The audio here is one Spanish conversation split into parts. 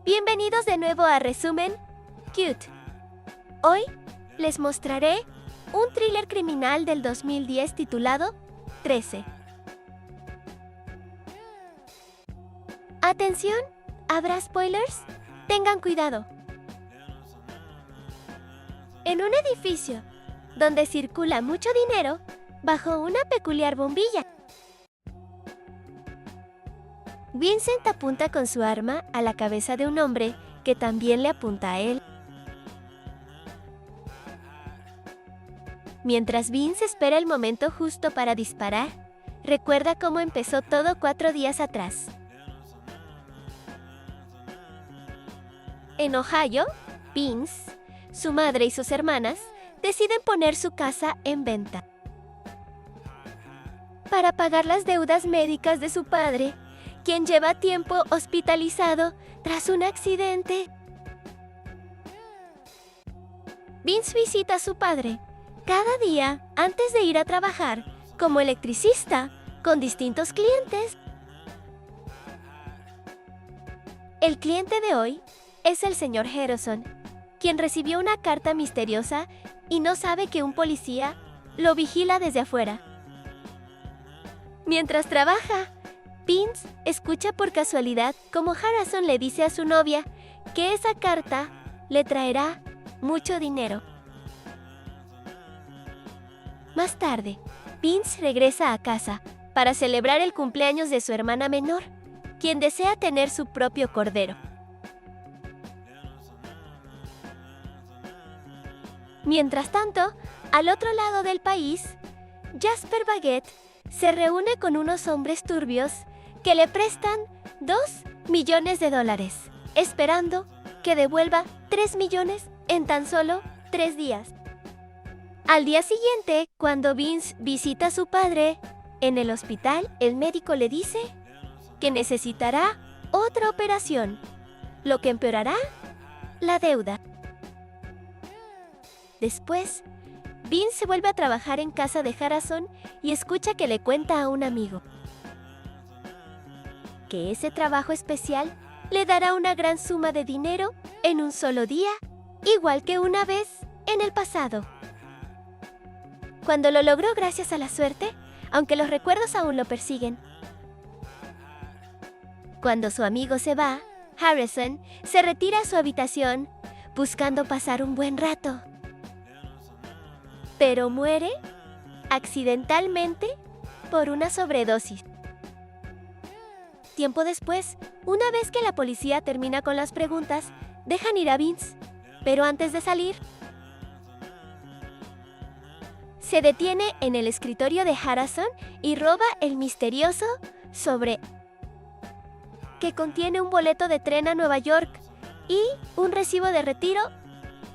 Bienvenidos de nuevo a Resumen Cute. Hoy les mostraré un thriller criminal del 2010 titulado 13. Atención, ¿habrá spoilers? Tengan cuidado. En un edificio donde circula mucho dinero, bajo una peculiar bombilla, Vincent apunta con su arma a la cabeza de un hombre que también le apunta a él. Mientras Vince espera el momento justo para disparar, recuerda cómo empezó todo 4 días atrás. En Ohio, Vince, su madre y sus hermanas deciden poner su casa en venta. Para pagar las deudas médicas de su padre, quien lleva tiempo hospitalizado tras un accidente. Vince visita a su padre cada día antes de ir a trabajar como electricista con distintos clientes. El cliente de hoy es el señor Harrison, quien recibió una carta misteriosa y no sabe que un policía lo vigila desde afuera. Mientras trabaja, Vince escucha por casualidad cómo Harrison le dice a su novia que esa carta le traerá mucho dinero. Más tarde, Vince regresa a casa para celebrar el cumpleaños de su hermana menor, quien desea tener su propio cordero. Mientras tanto, al otro lado del país, Jasper Baguette se reúne con unos hombres turbios que le prestan $2 millones, esperando que devuelva 3 millones en tan solo 3 días. Al día siguiente, cuando Vince visita a su padre en el hospital, el médico le dice que necesitará otra operación, lo que empeorará la deuda. Después, Vince vuelve a trabajar en casa de Harrison y escucha que le cuenta a un amigo que ese trabajo especial le dará una gran suma de dinero en un solo día, igual que una vez en el pasado. Cuando lo logró gracias a la suerte, aunque los recuerdos aún lo persiguen. Cuando su amigo se va, Harrison se retira a su habitación buscando pasar un buen rato. Pero muere accidentalmente por una sobredosis. Tiempo después, una vez que la policía termina con las preguntas, dejan ir a Vince, pero antes de salir, se detiene en el escritorio de Harrison y roba el misterioso sobre que contiene un boleto de tren a Nueva York y un recibo de retiro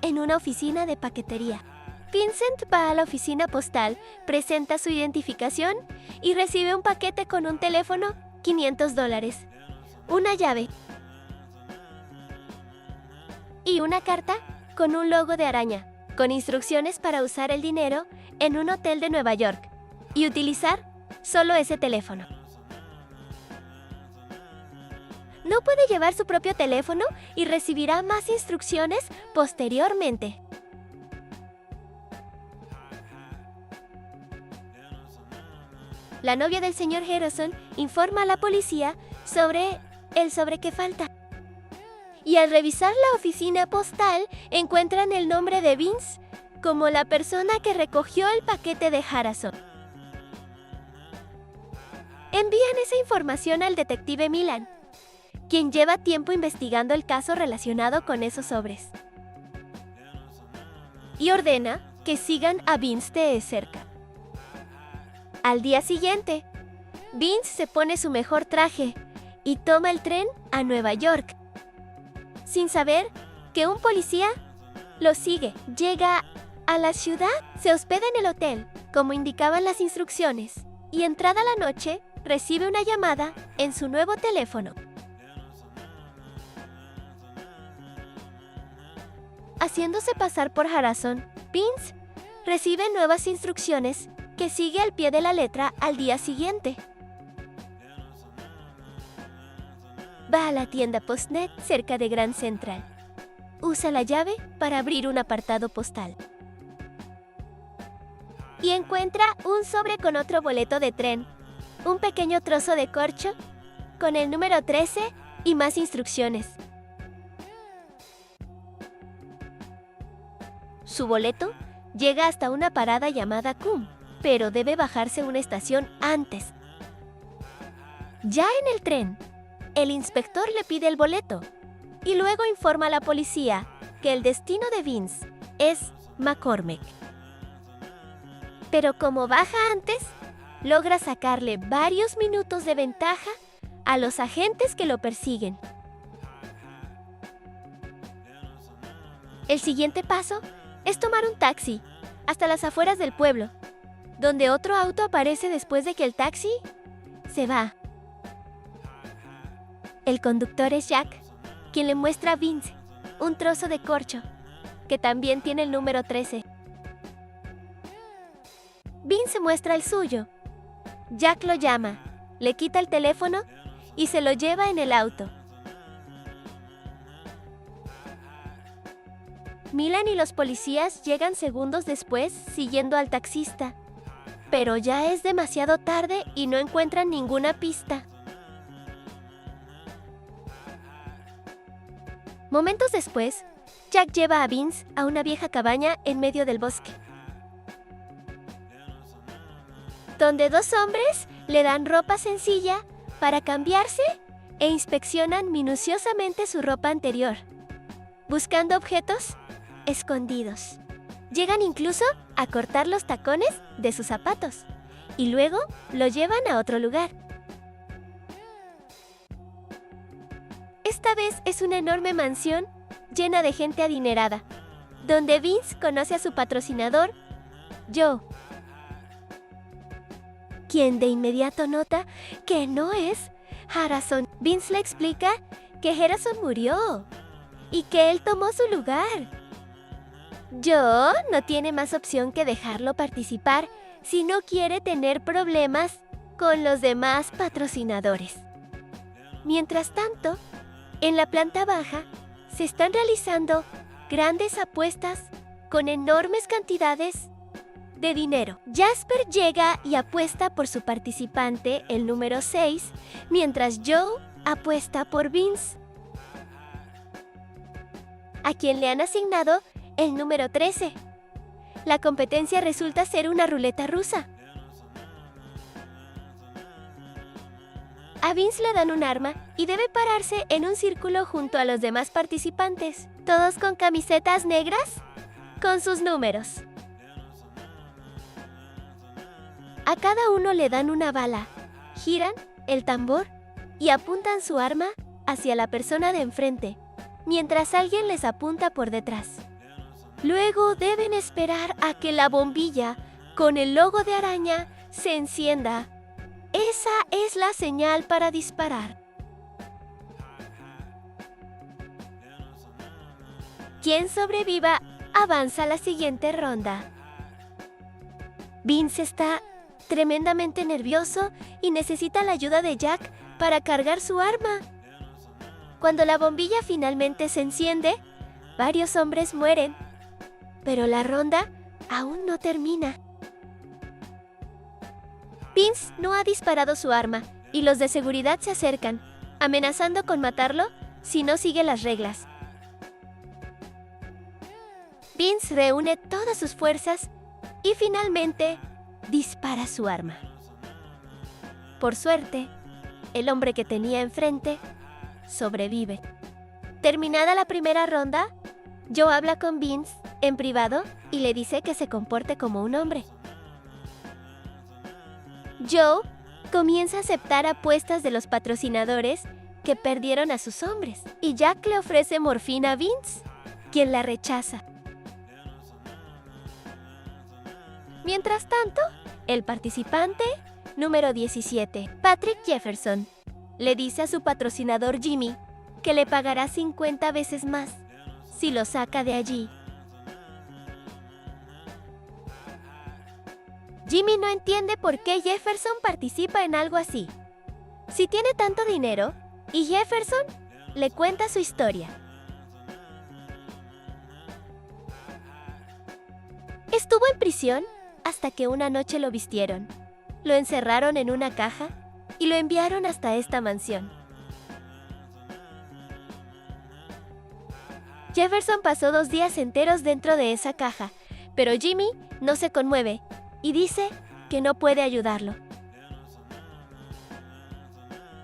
en una oficina de paquetería. Vincent va a la oficina postal, presenta su identificación y recibe un paquete con un teléfono, $500, una llave y una carta con un logo de araña, con instrucciones para usar el dinero en un hotel de Nueva York y utilizar solo ese teléfono. No puede llevar su propio teléfono y recibirá más instrucciones posteriormente. La novia del señor Harrison informa a la policía sobre el sobre que falta. Y al revisar la oficina postal, encuentran el nombre de Vince como la persona que recogió el paquete de Harrison. Envían esa información al detective Milan, quien lleva tiempo investigando el caso relacionado con esos sobres. Y ordena que sigan a Vince de cerca. Al día siguiente, Vince se pone su mejor traje y toma el tren a Nueva York, sin saber que un policía lo sigue. Llega a la ciudad, se hospeda en el hotel, como indicaban las instrucciones, y entrada la noche, recibe una llamada en su nuevo teléfono. Haciéndose pasar por Harrison, Vince recibe nuevas instrucciones que sigue al pie de la letra al día siguiente. Va a la tienda Postnet cerca de Grand Central. Usa la llave para abrir un apartado postal. Y encuentra un sobre con otro boleto de tren, un pequeño trozo de corcho con el número 13 y más instrucciones. Su boleto llega hasta una parada llamada Cum, pero debe bajarse una estación antes. Ya en el tren, el inspector le pide el boleto y luego informa a la policía que el destino de Vince es McCormick. Pero como baja antes, logra sacarle varios minutos de ventaja a los agentes que lo persiguen. El siguiente paso es tomar un taxi hasta las afueras del pueblo, donde otro auto aparece después de que el taxi se va. El conductor es Jack, quien le muestra a Vince un trozo de corcho, que también tiene el número 13. Vince muestra el suyo. Jack lo llama, le quita el teléfono y se lo lleva en el auto. Milan y los policías llegan segundos después siguiendo al taxista, pero ya es demasiado tarde y no encuentran ninguna pista. Momentos después, Jack lleva a Vince a una vieja cabaña en medio del bosque, donde dos hombres le dan ropa sencilla para cambiarse e inspeccionan minuciosamente su ropa anterior, buscando objetos escondidos. Llegan incluso a cortar los tacones de sus zapatos y luego lo llevan a otro lugar. Esta vez es una enorme mansión llena de gente adinerada, donde Vince conoce a su patrocinador, Joe, quien de inmediato nota que no es Harrison. Vince le explica que Harrison murió y que él tomó su lugar. Joe no tiene más opción que dejarlo participar si no quiere tener problemas con los demás patrocinadores. Mientras tanto, en la planta baja se están realizando grandes apuestas con enormes cantidades de dinero. Jasper llega y apuesta por su participante, el número 6, mientras Joe apuesta por Vince, a quien le han asignado el número 13. La competencia resulta ser una ruleta rusa. A Vince le dan un arma y debe pararse en un círculo junto a los demás participantes, todos con camisetas negras con sus números. A cada uno le dan una bala, giran el tambor y apuntan su arma hacia la persona de enfrente, mientras alguien les apunta por detrás. Luego deben esperar a que la bombilla con el logo de araña se encienda. Esa es la señal para disparar. Quien sobreviva avanza a la siguiente ronda. Vince está tremendamente nervioso y necesita la ayuda de Jack para cargar su arma. Cuando la bombilla finalmente se enciende, varios hombres mueren, pero la ronda aún no termina. Vince no ha disparado su arma y los de seguridad se acercan, amenazando con matarlo si no sigue las reglas. Vince reúne todas sus fuerzas y finalmente dispara su arma. Por suerte, el hombre que tenía enfrente sobrevive. Terminada la primera ronda, Joe habla con Vince en privado y le dice que se comporte como un hombre. Joe comienza a aceptar apuestas de los patrocinadores que perdieron a sus hombres y Jack le ofrece morfina a Vince, quien la rechaza. Mientras tanto, el participante número 17, Patrick Jefferson, le dice a su patrocinador Jimmy que le pagará 50 veces más si lo saca de allí. Jimmy no entiende por qué Jefferson participa en algo así. Si tiene tanto dinero, y Jefferson le cuenta su historia. Estuvo en prisión hasta que una noche lo vistieron, lo encerraron en una caja y lo enviaron hasta esta mansión. Jefferson pasó 2 días enteros dentro de esa caja, pero Jimmy no se conmueve y dice que no puede ayudarlo.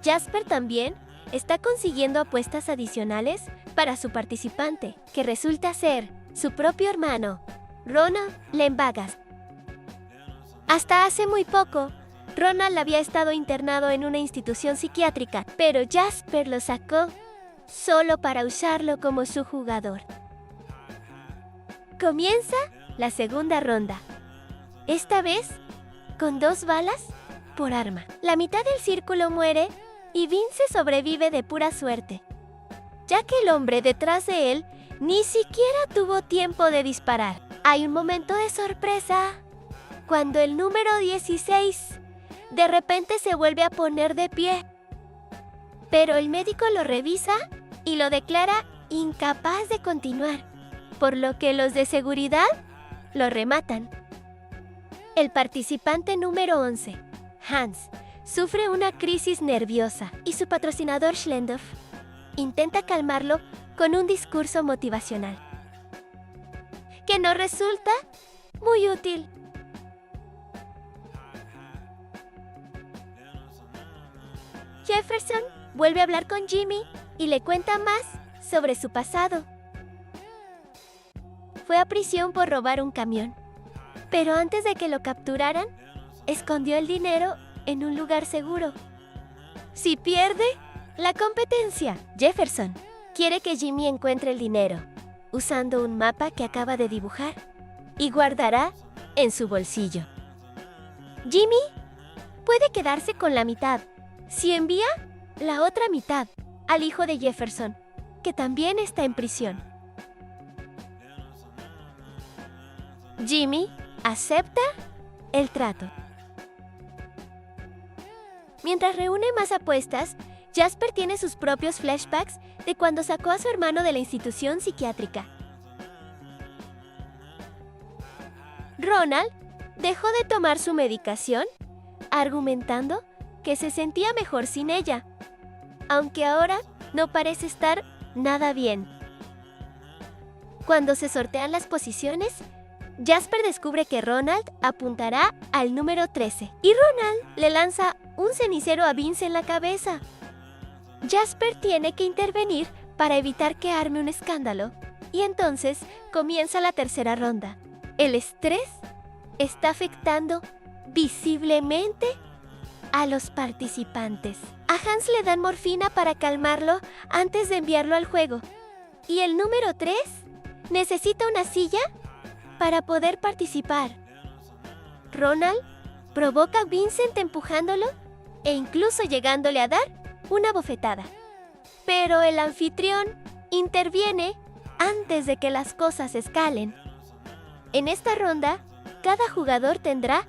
Jasper también está consiguiendo apuestas adicionales para su participante, que resulta ser su propio hermano, Ronald Lembagas. Hasta hace muy poco, Ronald había estado internado en una institución psiquiátrica, pero Jasper lo sacó solo para usarlo como su jugador. Comienza la segunda ronda, esta vez con 2 balas por arma. La mitad del círculo muere y Vince sobrevive de pura suerte, ya que el hombre detrás de él ni siquiera tuvo tiempo de disparar. Hay un momento de sorpresa cuando el número 16 de repente se vuelve a poner de pie, pero el médico lo revisa y lo declara incapaz de continuar, por lo que los de seguridad lo rematan. El participante número 11, Hans, sufre una crisis nerviosa y su patrocinador Schlendorf intenta calmarlo con un discurso motivacional, que no resulta muy útil. Jefferson vuelve a hablar con Jimmy y le cuenta más sobre su pasado. Fue a prisión por robar un camión, pero antes de que lo capturaran, escondió el dinero en un lugar seguro. Si pierde la competencia, Jefferson quiere que Jimmy encuentre el dinero usando un mapa que acaba de dibujar y guardará en su bolsillo. Jimmy puede quedarse con la mitad si envía la otra mitad al hijo de Jefferson, que también está en prisión. Jimmy acepta el trato. Mientras reúne más apuestas, Jasper tiene sus propios flashbacks de cuando sacó a su hermano de la institución psiquiátrica. Ronald dejó de tomar su medicación, argumentando que se sentía mejor sin ella, aunque ahora no parece estar nada bien. Cuando se sortean las posiciones, Jasper descubre que Ronald apuntará al número 13 y Ronald le lanza un cenicero a Vince en la cabeza. Jasper tiene que intervenir para evitar que arme un escándalo y entonces comienza la tercera ronda. El estrés está afectando visiblemente a los participantes. A Hans le dan morfina para calmarlo antes de enviarlo al juego. Y el número 3 necesita una silla para poder participar. Ronald provoca a Vincent empujándolo e incluso llegándole a dar una bofetada. Pero el anfitrión interviene antes de que las cosas escalen. En esta ronda, cada jugador tendrá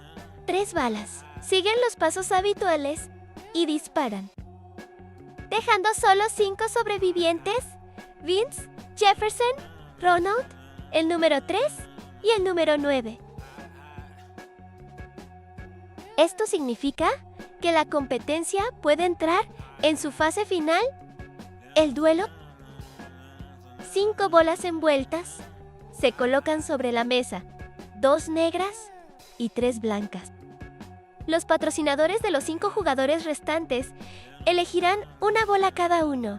3 balas. Siguen los pasos habituales y disparan, dejando solo 5 sobrevivientes: Vince, Jefferson, Ronald, el número 3 y el número 9. Esto significa que la competencia puede entrar en su fase final, el duelo. 5 bolas envueltas se colocan sobre la mesa, 2 negras y 3 blancas. Los patrocinadores de los 5 jugadores restantes elegirán una bola cada uno,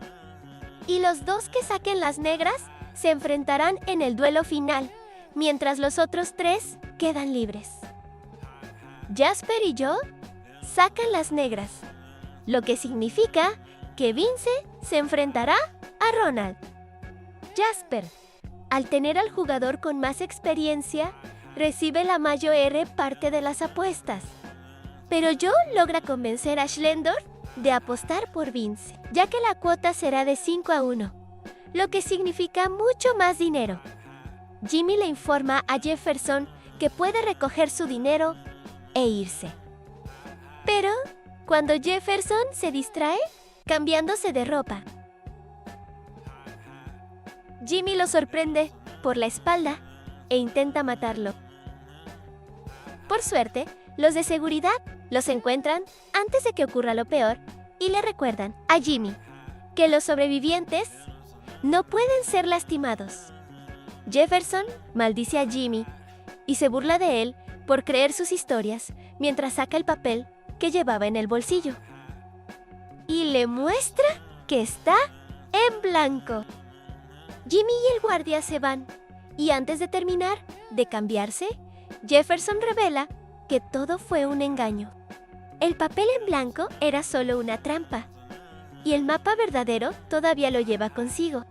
y los 2 que saquen las negras se enfrentarán en el duelo final, mientras los otros 3 quedan libres. Jasper y yo sacan las negras, lo que significa que Vince se enfrentará a Ronald. Jasper, al tener al jugador con más experiencia, recibe la mayor parte de las apuestas. Pero Joe logra convencer a Schlendorf de apostar por Vince, ya que la cuota será de 5-1, lo que significa mucho más dinero. Jimmy le informa a Jefferson que puede recoger su dinero e irse. Pero cuando Jefferson se distrae, cambiándose de ropa. Jimmy lo sorprende por la espalda e intenta matarlo. Por suerte, los de seguridad los encuentran antes de que ocurra lo peor y le recuerdan a Jimmy que los sobrevivientes no pueden ser lastimados. Jefferson maldice a Jimmy y se burla de él por creer sus historias mientras saca el papel que llevaba en el bolsillo. Y le muestra que está en blanco. Jimmy y el guardia se van, y antes de terminar de cambiarse, Jefferson revela que todo fue un engaño. El papel en blanco era solo una trampa, y el mapa verdadero todavía lo lleva consigo.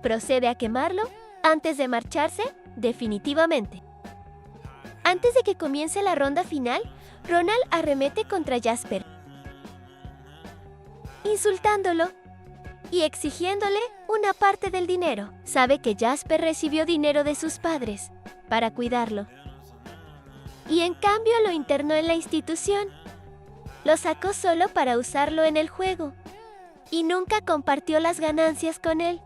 Procede a quemarlo antes de marcharse definitivamente. Antes de que comience la ronda final, Ronald arremete contra Jasper, insultándolo y exigiéndole una parte del dinero. Sabe que Jasper recibió dinero de sus padres para cuidarlo, y en cambio lo internó en la institución. Lo sacó solo para usarlo en el juego, y nunca compartió las ganancias con él.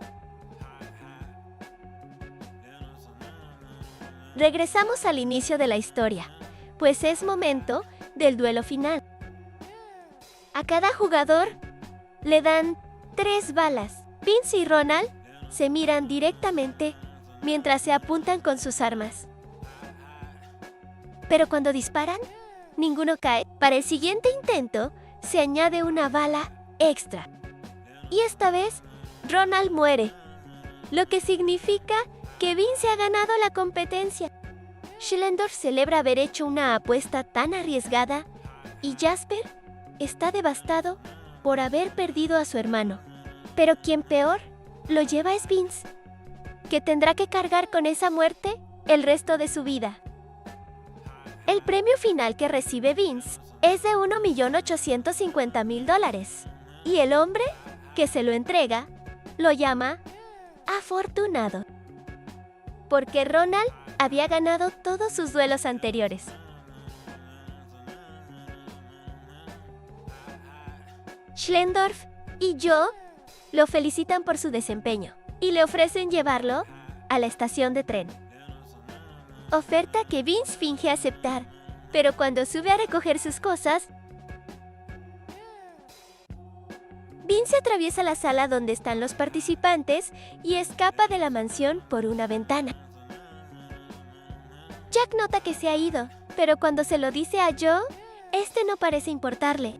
Regresamos al inicio de la historia, pues es momento del duelo final. A cada jugador le dan 3 balas. Vince y Ronald se miran directamente mientras se apuntan con sus armas. Pero cuando disparan, ninguno cae. Para el siguiente intento, se añade una bala extra. Y esta vez, Ronald muere, lo que significa que Vince ha ganado la competencia. Schlendorf celebra haber hecho una apuesta tan arriesgada y Jasper está devastado por haber perdido a su hermano. Pero quien peor lo lleva es Vince, que tendrá que cargar con esa muerte el resto de su vida. El premio final que recibe Vince es de $1.850.000 y el hombre que se lo entrega lo llama afortunado, porque Ronald había ganado todos sus duelos anteriores. Schlendorf y Joe lo felicitan por su desempeño y le ofrecen llevarlo a la estación de tren. Oferta que Vince finge aceptar, pero cuando sube a recoger sus cosas, Vince atraviesa la sala donde están los participantes y escapa de la mansión por una ventana. Jack nota que se ha ido, pero cuando se lo dice a Joe, este no parece importarle.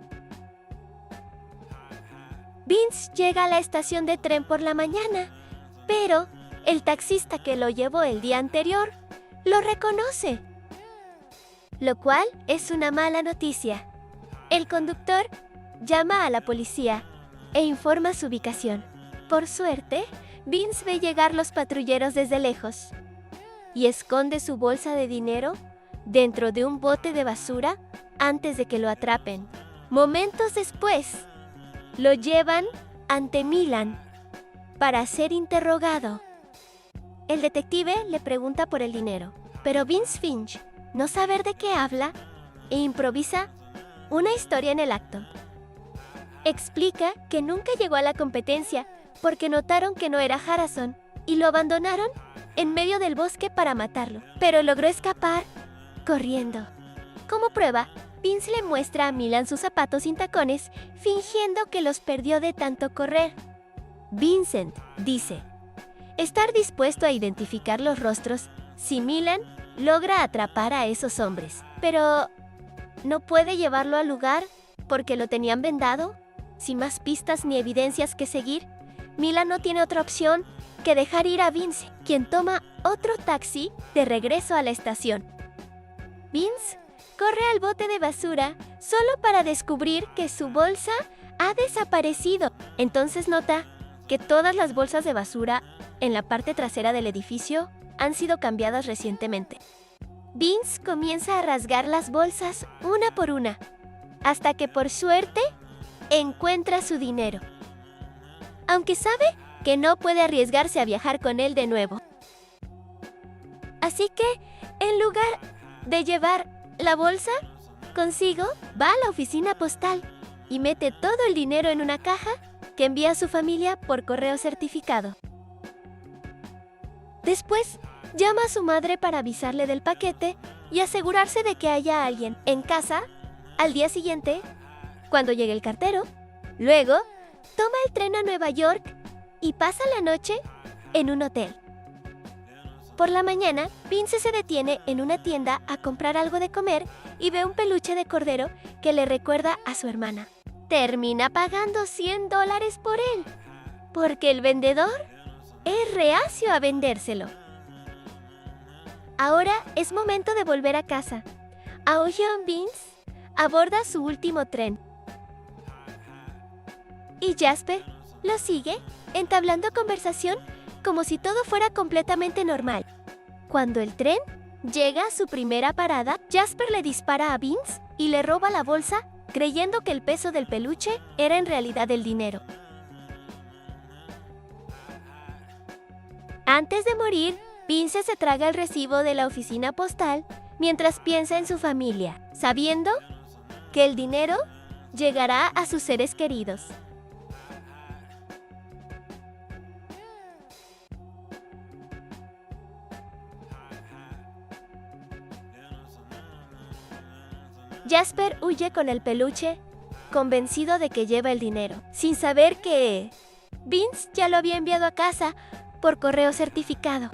Vince llega a la estación de tren por la mañana, pero el taxista que lo llevó el día anterior lo reconoce, lo cual es una mala noticia. El conductor llama a la policía e informa su ubicación. Por suerte, Vince ve llegar los patrulleros desde lejos y esconde su bolsa de dinero dentro de un bote de basura antes de que lo atrapen. Momentos después, lo llevan ante Milan para ser interrogado. El detective le pregunta por el dinero, pero Vince finge no saber de qué habla e improvisa una historia en el acto. Explica que nunca llegó a la competencia porque notaron que no era Harrison y lo abandonaron en medio del bosque para matarlo, pero logró escapar corriendo. Como prueba, Vince le muestra a Milan sus zapatos sin tacones, fingiendo que los perdió de tanto correr. Vincent dice estar dispuesto a identificar los rostros si Milan logra atrapar a esos hombres, pero no puede llevarlo al lugar porque lo tenían vendado. Sin más pistas ni evidencias que seguir, Milan no tiene otra opción que dejar ir a Vince, quien toma otro taxi de regreso a la estación. Vince corre al bote de basura solo para descubrir que su bolsa ha desaparecido. Entonces nota que todas las bolsas de basura en la parte trasera del edificio han sido cambiadas recientemente. Vince comienza a rasgar las bolsas una por una, hasta que por suerte encuentra su dinero, aunque sabe que no puede arriesgarse a viajar con él de nuevo. Así que, en lugar de llevar la bolsa consigo, va a la oficina postal y mete todo el dinero en una caja que envía a su familia por correo certificado. Después, llama a su madre para avisarle del paquete y asegurarse de que haya alguien en casa al día siguiente, cuando llegue el cartero. Luego, toma el tren a Nueva York y pasa la noche en un hotel. Por la mañana, Vince se detiene en una tienda a comprar algo de comer y ve un peluche de cordero que le recuerda a su hermana. Termina pagando $100 por él, porque el vendedor es reacio a vendérselo. Ahora es momento de volver a casa. Aohyeon Vince aborda su último tren. Y Jasper lo sigue, entablando conversación como si todo fuera completamente normal. Cuando el tren llega a su primera parada, Jasper le dispara a Vince y le roba la bolsa, creyendo que el peso del peluche era en realidad el dinero. Antes de morir, Vince se traga el recibo de la oficina postal mientras piensa en su familia, sabiendo que el dinero llegará a sus seres queridos. Jasper huye con el peluche, convencido de que lleva el dinero, sin saber que Vince ya lo había enviado a casa por correo certificado.